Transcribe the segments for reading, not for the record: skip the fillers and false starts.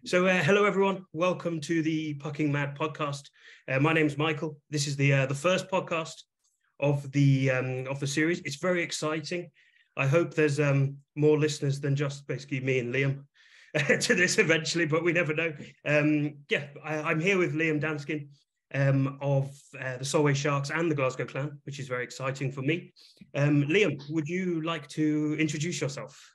So hello, everyone. Welcome to the Pucking Mad podcast. My name's Michael. This is the first podcast of the series. It's very exciting. I hope there's more listeners than just basically me and Liam to this eventually, but we never know. I'm here with Liam Danskin of the Solway Sharks and the Glasgow Clan, which is very exciting for me. Liam, would you like to introduce yourself?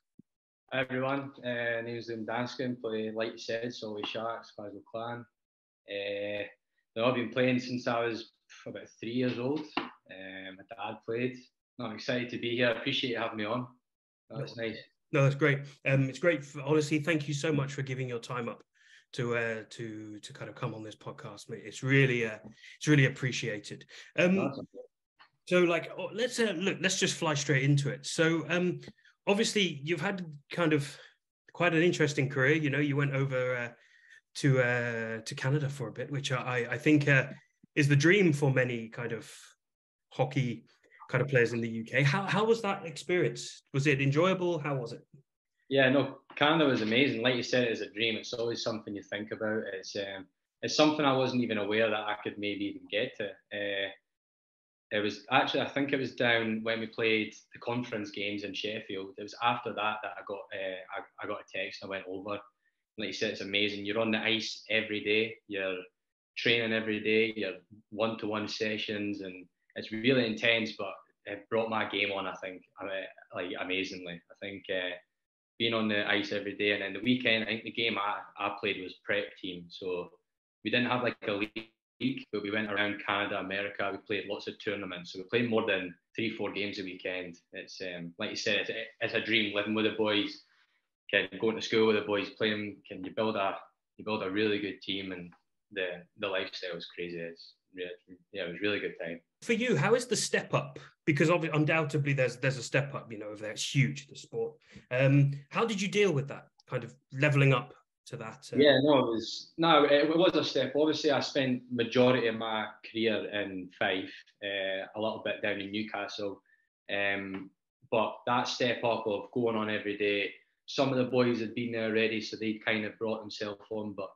Hi everyone, my name is Liam Danskin, play, like you said, Solway Sharks, Glasgow Clan. I've been playing since I was about 3 years old. My dad played. I'm excited to be here. I appreciate you having me on. That's nice. No, that's great. It's great. Honestly, thank you so much for giving your time up to kind of come on this podcast, mate. It's really appreciated. So, let's just fly straight into it. So, obviously, you've had kind of quite an interesting career. You know, you went over to Canada for a bit, which I think is the dream for many kind of hockey kind of players in the UK. How was that experience? Was it enjoyable? How was it? Yeah, no, Canada was amazing. Like you said, it's a dream. It's always something you think about. It's something I wasn't even aware that I could maybe even get to. It was actually, I think it was down when we played the conference games in Sheffield. It was after that I got a text and I went over. Like you said, it's amazing. You're on the ice every day. You're training every day. You're one-to-one sessions, and it's really intense. But it brought my game on, I think, amazingly. I think being on the ice every day, and then the weekend, I think the game I played was prep team, so we didn't have like a league, but we went around Canada, America. We played lots of tournaments, so we played more than 3-4 games a weekend. It's like you said, it's a dream living with the boys, going to school with the boys, playing. You build a really good team, and the lifestyle is crazy. It was really good time. For you, how is the step up? Because undoubtedly there's a step up, over there. It's huge, the sport. How did you deal with that kind of leveling up to that? It was a step. Obviously, I spent majority of my career in Fife, a little bit down in Newcastle, but that step up of going on every day. Some of the boys had been there already, so they kind of brought themselves on. But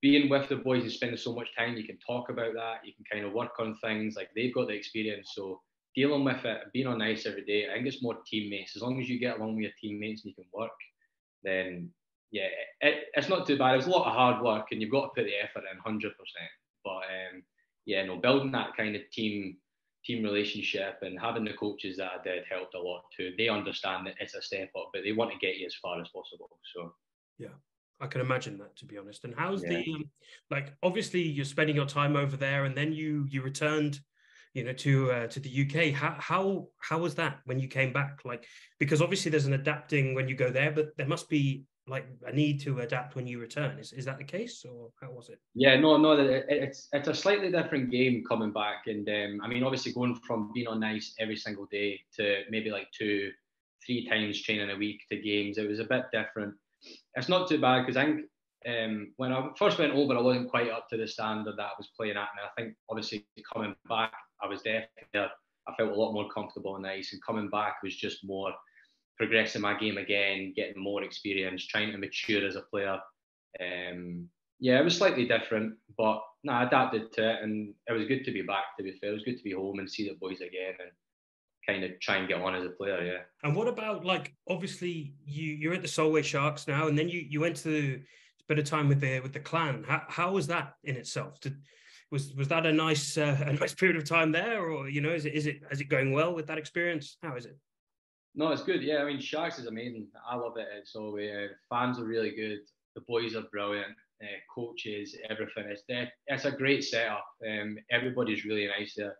being with the boys and spending so much time, you can talk about that. You can kind of work on things. Like, they've got the experience, so dealing with it, being on ice every day, I think it's more teammates. As long as you get along with your teammates and you can work, then yeah, it's not too bad. It's a lot of hard work, and you've got to put the effort in 100%. But building that kind of team relationship and having the coaches that I did helped a lot too. They understand that it's a step up, but they want to get you as far as possible. So yeah, I can imagine that, to be honest. And how's the obviously you're spending your time over there, and then you returned, to the UK. How was that when you came back? Like, because obviously there's an adapting when you go there, but there must be like a need to adapt when you return. Is that the case, or how was it? Yeah, no, it's a slightly different game coming back, and obviously going from being on ice every single day to maybe like 2-3 times training a week to games, it was a bit different. It's not too bad, because I think when I first went over, I wasn't quite up to the standard that I was playing at, and I think obviously coming back, I was there. I felt a lot more comfortable on ice, and coming back was just more progressing my game again, getting more experience, trying to mature as a player. It was slightly different, but I adapted to it, and it was good to be back, to be fair. It was good to be home and see the boys again and kind of try and get on as a player, yeah. And what about, like, obviously you're at the Solway Sharks now, and then you went to a bit of time with the clan. How was that in itself? Was that a nice period of time there, or is it going well with that experience? How is it? No, it's good. Yeah, Sharks is amazing. I love it. So fans are really good. The boys are brilliant. Coaches, everything. It's a great setup. Everybody's really nice there.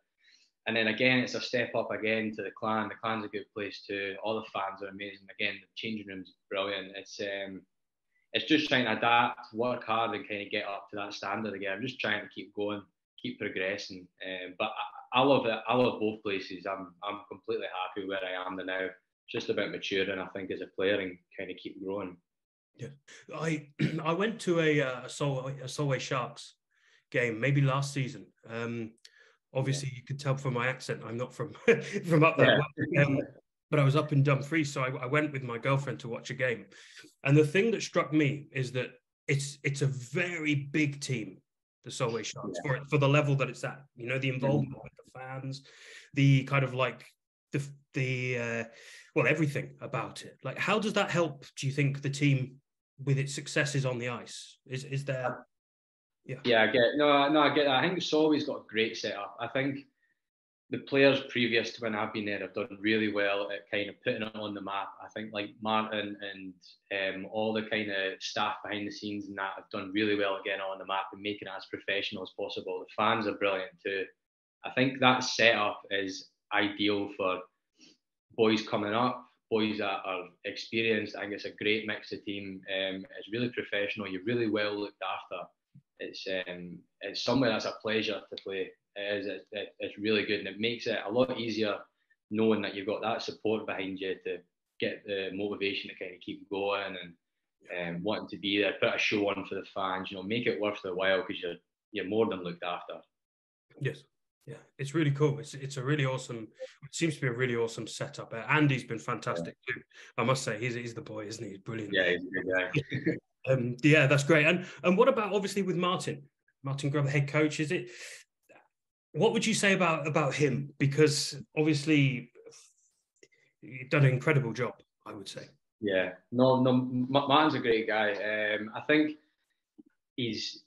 And then again, it's a step up again to the clan. The clan's a good place too. All the fans are amazing. Again, the changing room's brilliant. It's just trying to adapt, work hard, and kind of get up to that standard again. I'm just trying to keep going, keep progressing. But I love it. I love both places. I'm completely happy where I am now. Just about maturing, I think, as a player, and kind of keep growing. Yeah, I went to a Solway Sharks game maybe last season. Obviously, you could tell from my accent, I'm not from up there. Yeah. But I was up in Dumfries, so I went with my girlfriend to watch a game. And the thing that struck me is that it's a very big team, the Solway Sharks, for the level that it's at. You know, the involvement with the fans, the kind of like well, everything about it. Like, how does that help, do you think, the team with its successes on the ice? Is there? Yeah, I get I get that. I think Solway's got a great setup. I think the players previous to when I've been there have done really well at kind of putting it on the map. I think like Martin and all the kind of staff behind the scenes and that have done really well at getting it on the map and making it as professional as possible. The fans are brilliant too. I think that setup is ideal for boys coming up, boys that are experienced. I think it's a great mix of team. It's really professional. You're really well looked after. It's somewhere that's a pleasure to play. It's really good, and it makes it a lot easier knowing that you've got that support behind you to get the motivation to kind of keep going and wanting to be there, put a show on for the fans, you know, make it worth the while because you're more than looked after. Yes. Yeah, it's really cool. It's a really awesome. It seems to be a really awesome setup. Andy's been fantastic too. I must say, he's the boy, isn't he? He's brilliant. Yeah, he's a good guy. Yeah, that's great. And what about obviously with Martin Grubb, head coach? What would you say about him? Because obviously, you've done an incredible job, I would say. Yeah, no, Martin's a great guy. I think his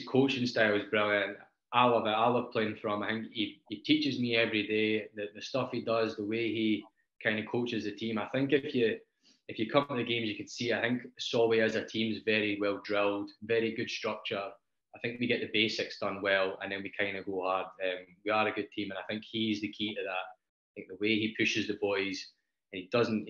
coaching style is brilliant. I love it. I love playing for him. I think he teaches me every day the stuff he does, the way he kind of coaches the team. I think if you come to the games, you can see. I think Solway as a team is very well drilled, very good structure. I think we get the basics done well, and then we kind of go hard. We are a good team, and I think he's the key to that. I think the way he pushes the boys, and he doesn't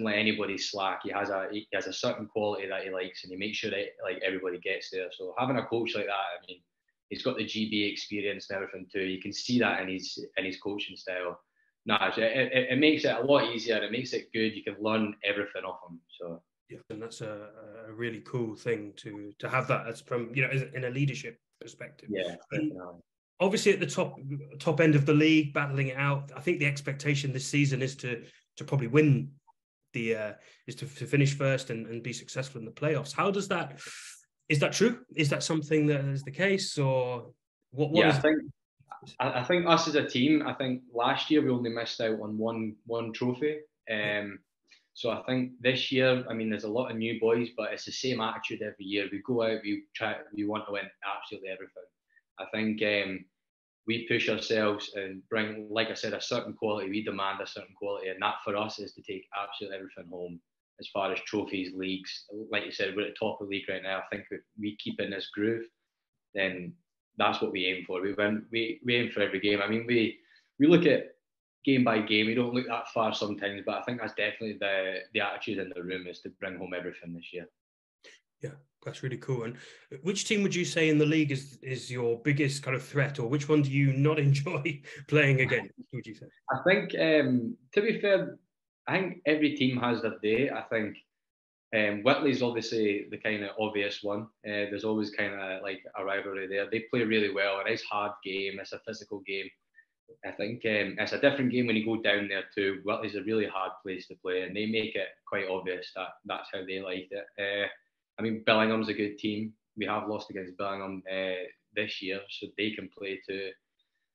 let anybody slack. He has a certain quality that he likes, and he makes sure that like everybody gets there. So having a coach like that, I mean, he's got the GB experience and everything too. You can see that in his coaching style. It makes it a lot easier. It makes it good. You can learn everything off him. So. Yeah, and that's a really cool thing to have that as from, you know, in a leadership perspective. Yeah. Obviously, at the top end of the league, battling it out. I think the expectation this season is to probably win is to finish first and be successful in the playoffs. How does that? Is that true? Is that something that is the case, or what? Yeah, I think us as a team. I think last year we only missed out on one trophy. So I think this year, I mean, there's a lot of new boys, but it's the same attitude every year. We go out, we want to win absolutely everything. I think we push ourselves and bring, like I said, a certain quality. We demand a certain quality, and that for us is to take absolutely everything home. As far as trophies, leagues, like you said, we're at the top of the league right now. I think if we keep in this groove, then that's what we aim for. We aim for every game. I mean, we look at game by game. We don't look that far sometimes, but I think that's definitely the attitude in the room is to bring home everything this year. Yeah, that's really cool. And which team would you say in the league is your biggest kind of threat, or which one do you not enjoy playing against, would you say? I think, to be fair, I think every team has their day. I think Whitley's obviously the kind of obvious one. There's always kind of like a rivalry there. They play really well. It's a hard game. It's a physical game. I think it's a different game when you go down there too. Whitley's a really hard place to play, and they make it quite obvious that that's how they like it. I mean, Billingham's a good team. We have lost against Billingham this year, so they can play too.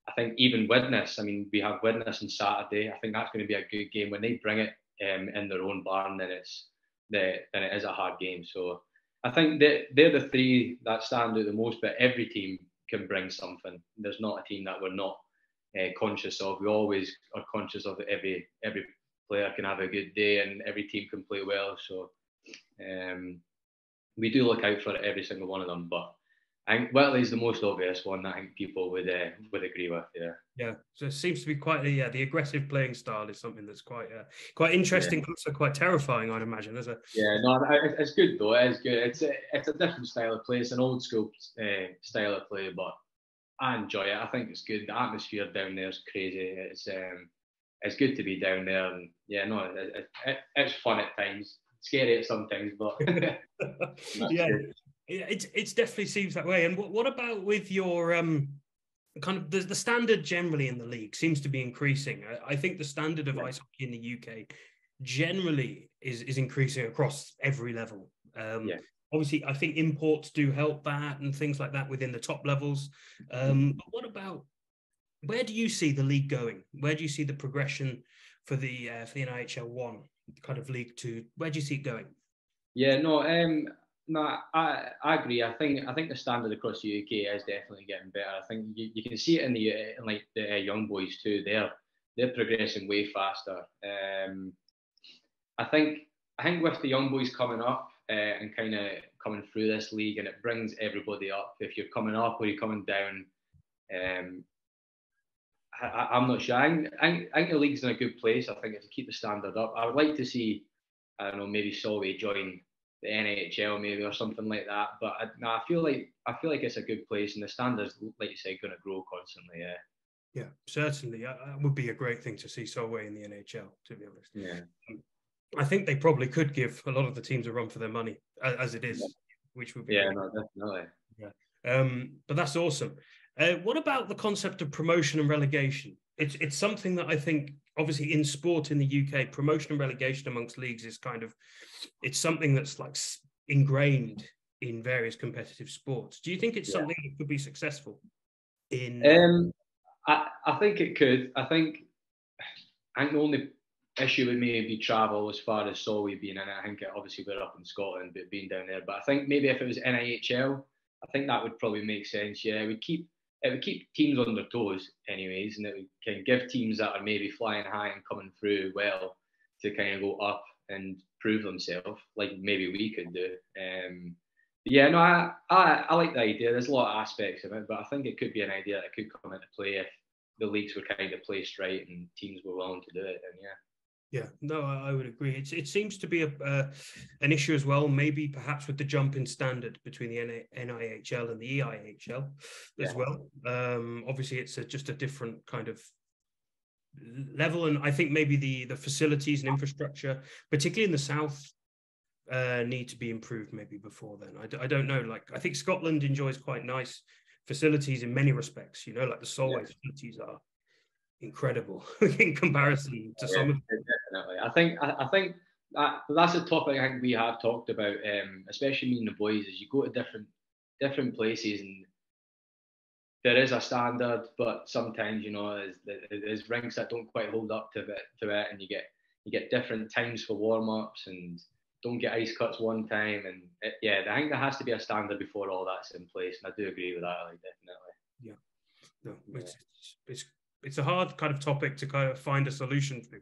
I think even Widnes, I mean, we have Widnes on Saturday. I think that's going to be a good game. When they bring it in their own barn, then it is a hard game. So I think they're the three that stand out the most, but every team can bring something. There's not a team that we're not conscious of. We always are conscious of every player can have a good day and every team can play well. So we do look out for every single one of them, but I think Whitley's the most obvious one that I think people would agree with. Yeah. So it seems to be quite the aggressive playing style is something that's quite interesting, but also quite terrifying, I'd imagine. It's good though. It is good. It's a different style of play. It's an old school style of play, but I enjoy it. I think it's good. The atmosphere down there is crazy. It's good to be down there, and it's fun at times. Scary at sometimes, but yeah, it definitely seems that way. And what about with your kind of the standard generally in the league seems to be increasing. I think the standard of ice hockey in the UK generally is increasing across every level. Obviously, I think imports do help that and things like that within the top levels. But what about, where do you see the league going? Where do you see the progression for the NIHL 1 kind of league to, where do you see it going? Yeah, no, I agree. I think the standard across the UK is definitely getting better. I think you can see it in the young boys too. They're progressing way faster. I think with the young boys coming up and kind of coming through this league, and it brings everybody up. If you're coming up or you're coming down, I'm not sure. I think the league's in a good place. I think if you keep the standard up, I would like to see, I don't know, maybe Solway join the NHL maybe or something like that. But I feel like it's a good place, and the standards, like you say, going to grow constantly. Yeah. Yeah, certainly. That would be a great thing to see Solway in the NHL, to be honest. Yeah. I think they probably could give a lot of the teams a run for their money, as it is, which would be great. No, definitely. Yeah. But that's awesome. What about the concept of promotion and relegation? It's something that I think, obviously, in sport in the UK, promotion and relegation amongst leagues is kind of, it's something that's like ingrained in various competitive sports. Do you think it's something that could be successful in? I think it could. I think the only issue would maybe be travel as far as Solway being in it. I think obviously we're up in Scotland, but being down there. But I think maybe if it was NIHL, I think that would probably make sense. Yeah, it would keep teams on their toes, anyways, and it would kind of give teams that are maybe flying high and coming through well to kind of go up and prove themselves, like maybe we could do. Yeah, no, I like the idea. There's a lot of aspects of it, but I think it could be an idea that could come into play if the leagues were kind of placed right and teams were willing to do it. And yeah, no, I would agree. It seems to be an issue as well, maybe perhaps with the jump in standard between the NIHL and the EIHL as well. Obviously, it's just a different kind of level, and I think maybe the facilities and infrastructure, particularly in the south, need to be improved maybe before then. I don't know. Like, I think Scotland enjoys quite nice facilities in many respects. You know, like the Solway facilities are incredible in comparison to some of them. Definitely. I think that's a topic I think we have talked about, especially me and the boys, is you go to different places and there is a standard, but sometimes, you know, there's rinks that don't quite hold up to it, and you get different times for warm-ups and don't get ice cuts one time, and I think there has to be a standard before all that's in place, and I do agree with that, like, definitely. Yeah, no, it's a hard kind of topic to kind of find a solution to.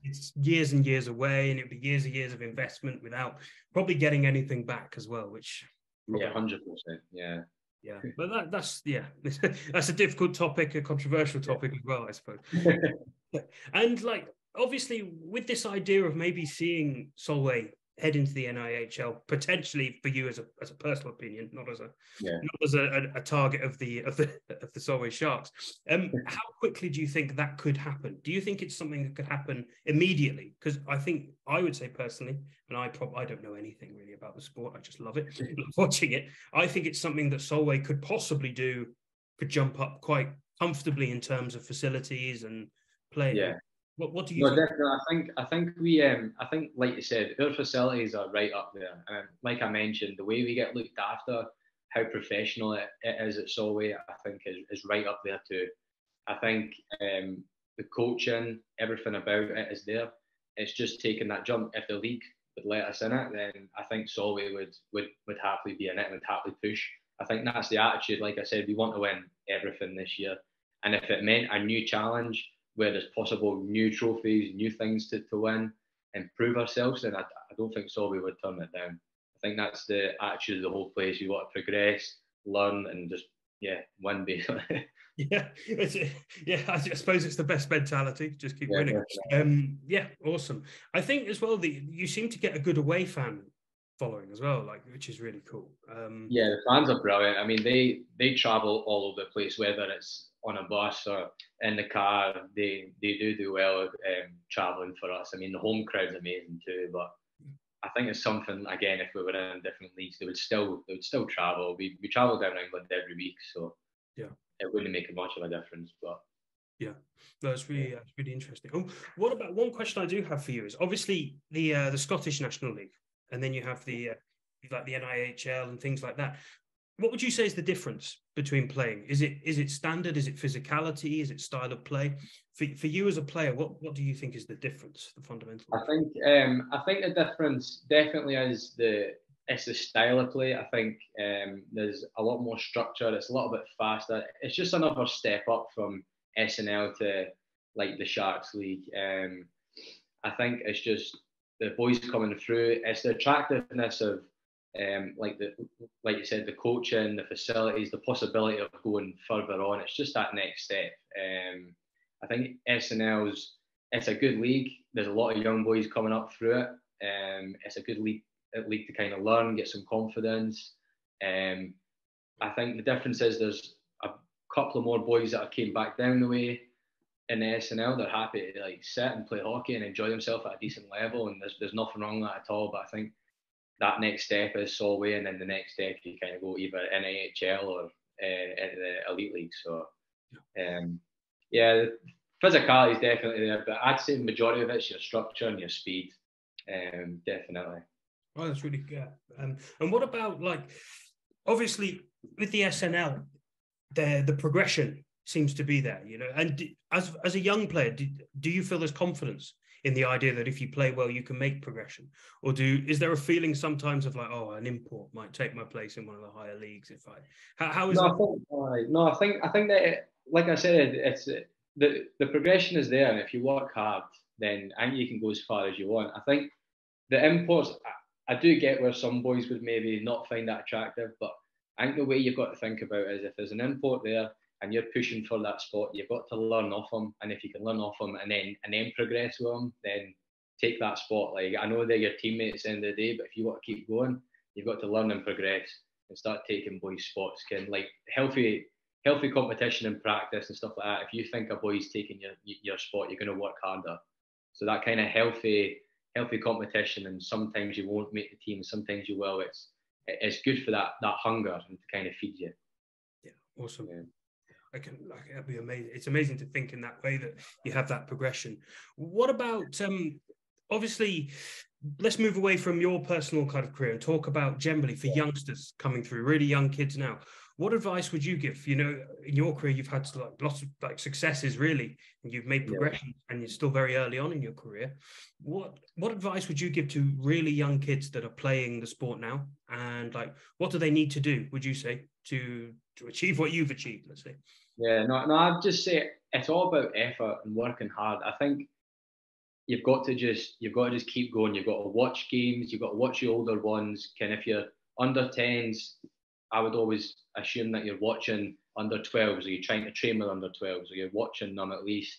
It's years and years away, and it'd be years and years of investment without probably getting anything back as well, which 100%, yeah, but that's that's a difficult topic, a controversial topic as well, I suppose. And like, obviously, with this idea of maybe seeing Solway head into the NIHL, potentially for you as a personal opinion, not as a target of the Solway Sharks. How quickly do you think that could happen? Do you think it's something that could happen immediately? Because I would say personally, and I don't know anything really about the sport. I just love it, watching it. I think it's something that Solway could possibly could jump up quite comfortably in terms of facilities and playing. Yeah. What do you think? Definitely. I think like you said, our facilities are right up there. And like I mentioned, the way we get looked after, how professional it is at Solway, I think is right up there too. I think the coaching, everything about it is there. It's just taking that jump. If the league would let us in it, then I think Solway would happily be in it and would happily push. I think that's the attitude. Like I said, we want to win everything this year. And if it meant a new challenge where there's possible new trophies, new things to win and prove ourselves, then I don't think Solway would turn it down. I think that's the attitude of the whole place. You want to progress, learn, and just win basically. I suppose it's the best mentality. Just keep winning. Awesome. I think as well you seem to get a good away fan following as well, like, which is really cool. The fans are brilliant. I mean, they travel all over the place, whether it's on a bus or in the car. They do well traveling for us. I mean, the home crowd's amazing too, but I think it's something, again, if we were in different leagues, they would still travel. We travel down England every week, so it wouldn't make much of a difference. But that's really interesting. What about one question I do have for you is obviously the Scottish National League and then you have the like the NIHL and things like that. What would you say is the difference between playing? Is it standard? Is it physicality? Is it style of play? For you as a player, what do you think is the difference, the fundamental difference? I think the difference definitely is it's the style of play. I think there's a lot more structure. It's a little bit faster. It's just another step up from SNL to like the Sharks League. I think it's just the boys coming through. It's the attractiveness of like you said, the coaching, the facilities, the possibility of going further on. It's just that next step. I think it's a good league. There's a lot of young boys coming up through it. It's a good league to kind of learn, get some confidence. I think the difference is there's a couple of more boys that came back down the way in the SNL. They're happy to like sit and play hockey and enjoy themselves at a decent level, and there's nothing wrong with that at all. But I think that next step is Solway, and then the next step you kind of go either NIHL or into the elite league. So yeah, the physicality is definitely there, but I'd say the majority of it's your structure and your speed. Definitely. Oh, that's really good. And what about, like, obviously with the SNL, the progression seems to be there, you know. And as a young player, do you feel there's confidence in the idea that if you play well, you can make progression, or is there a feeling sometimes of like, oh, an import might take my place in one of the higher leagues if how is that? I think that, like I said, it's the progression is there, and if you work hard, then I think you can go as far as you want. I think the imports, I do get where some boys would maybe not find that attractive, but I think the way you've got to think about it is if there's an import there and you're pushing for that spot, you've got to learn off them. And if you can learn off them and then progress with them, then take that spot. Like, I know they're your teammates at the end of the day, but if you want to keep going, you've got to learn and progress and start taking boys' spots. Like healthy competition and practice and stuff like that. If you think a boy's taking your spot, you're going to work harder. So that kind of healthy competition, and sometimes you won't make the team, sometimes you will. It's good for that hunger and to kind of feed you. Yeah, awesome. Yeah. That'd be amazing. It's amazing to think in that way, that you have that progression. What about obviously, let's move away from your personal kind of career and talk about generally for youngsters coming through, really young kids now. What advice would you give? You know, in your career, you've had lots of like successes, really, and you've made progression, and you're still very early on in your career. What advice would you give to really young kids that are playing the sport now, and like, what do they need to do, would you say, to achieve what you've achieved, let's say? Yeah, no, I'd just say it's all about effort and working hard. I think you've got to just keep going. You've got to watch games. You've got to watch the older ones. If you're under 10s, I would always assume that you're watching under 12s, or you're trying to train with under 12s, or you're watching them at least.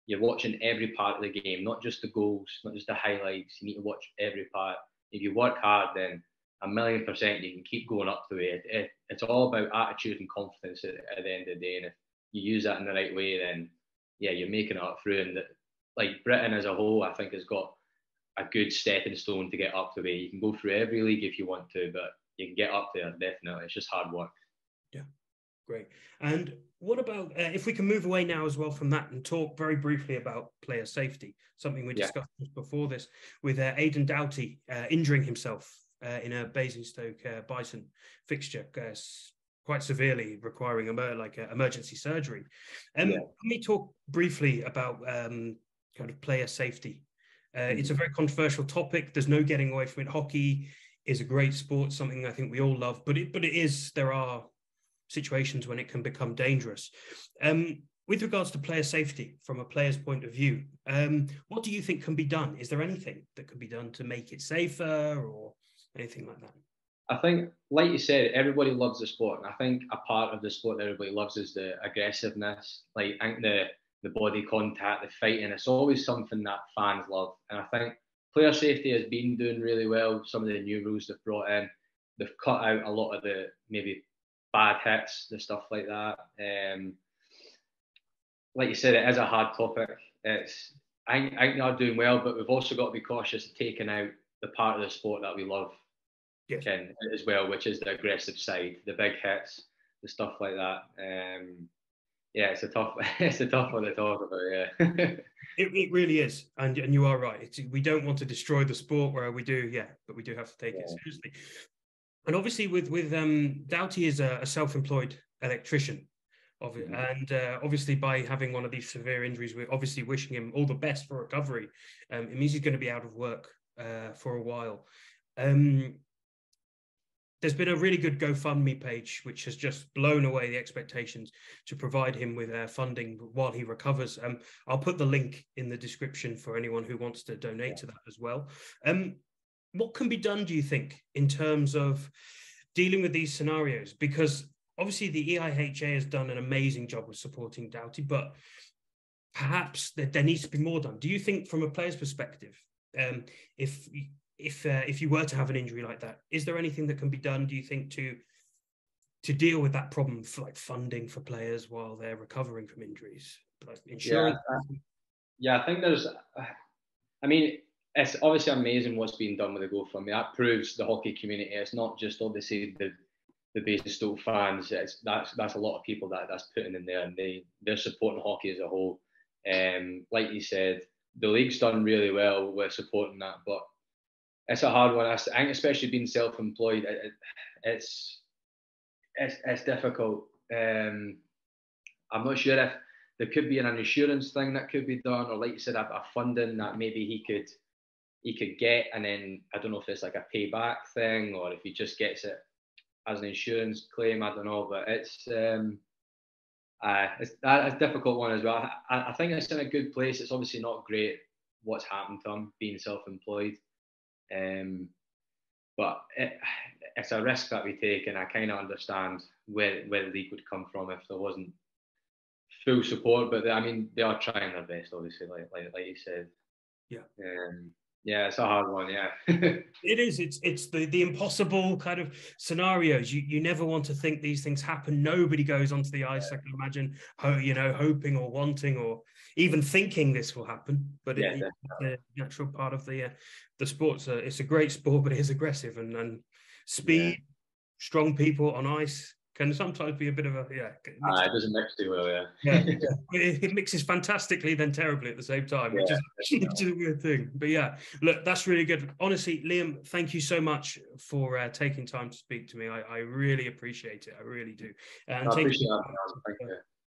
You're watching every part of the game, not just the goals, not just the highlights. You need to watch every part. If you work hard, then 1,000,000% you can keep going up the way. It's all about attitude and confidence at the end of the day. And if you use that in the right way, then yeah, you're making it up through. And like Britain as a whole, I think has got a good stepping stone to get up the way. You can go through every league if you want to, but you can get up there, definitely. It's just hard work. Yeah, great. And what about if we can move away now as well from that and talk very briefly about player safety, something we discussed just before this with Aidan Doughty injuring himself in a Basingstoke Bison fixture, quite severely, requiring emergency surgery. Let me talk briefly about kind of player safety. It's a very controversial topic. There's no getting away from it. Hockey is a great sport, something I think we all love, but there are situations when it can become dangerous. With regards to player safety, from a player's point of view, what do you think can be done? Is there anything that can be done to make it safer or anything like that? I think, like you said, everybody loves the sport, and I think a part of the sport that everybody loves is the aggressiveness. Like, I think the body contact, the fighting, it's always something that fans love. And I think player safety has been doing really well. Some of the new rules they've brought in, they've cut out a lot of the maybe bad hits, the stuff like that. Like you said, it is a hard topic. I think they're doing well, but we've also got to be cautious of taking out the part of the sport that we love as well, which is the aggressive side, the big hits, the stuff like that. yeah, it's a tough it's a tough one to talk about. Yeah. It really is, and you are right. We don't want to destroy the sport, where we do, yeah, but we do have to take it seriously. And obviously, with Doughty is a self-employed electrician, of it, and obviously by having one of these severe injuries, we're obviously wishing him all the best for recovery. It means he's going to be out of work for a while. There's been a really good GoFundMe page which has just blown away the expectations to provide him with funding while he recovers. I'll put the link in the description for anyone who wants to donate to that as well. What can be done, do you think, in terms of dealing with these scenarios? Because obviously the EIHA has done an amazing job of supporting Doughty, but perhaps there needs to be more done. Do you think, from a player's perspective, if you were to have an injury like that, is there anything that can be done, do you think, to deal with that problem, for like funding for players while they're recovering from injuries, like insurance? I think there's, I mean, it's obviously amazing what's being done with the GoFundMe. That proves the hockey community. It's not just obviously the Basingstoke fans. That's a lot of people that's putting in there, and they're supporting hockey as a whole. Like you said, the league's done really well with supporting that, but it's a hard one. I think, especially being self-employed, it's difficult. I'm not sure if there could be an insurance thing that could be done, or like you said, a funding that maybe he could get, and then I don't know if it's like a payback thing, or if he just gets it as an insurance claim. I don't know, but it's a difficult one as well. I think it's in a good place. It's obviously not great what's happened to him being self-employed. But it's a risk that we take, and I kind of understand where the league would come from if there wasn't full support. But I mean, they are trying their best, obviously, like you said. Yeah. Yeah, it's a hard one. Yeah. It is. It's the impossible kind of scenarios. You never want to think these things happen. Nobody goes onto the ice, I can imagine, hoping or wanting or even thinking this will happen. But it's a natural part of the sport. So it's a great sport, but it is aggressive, and speed, strong people on ice can sometimes be a bit of a it doesn't mix too well. It mixes fantastically, then terribly at the same time, which is a weird thing. But yeah, look, that's really good. Honestly, Liam, thank you so much for taking time to speak to me. I really appreciate it. I really do. And I appreciate that. Thank you.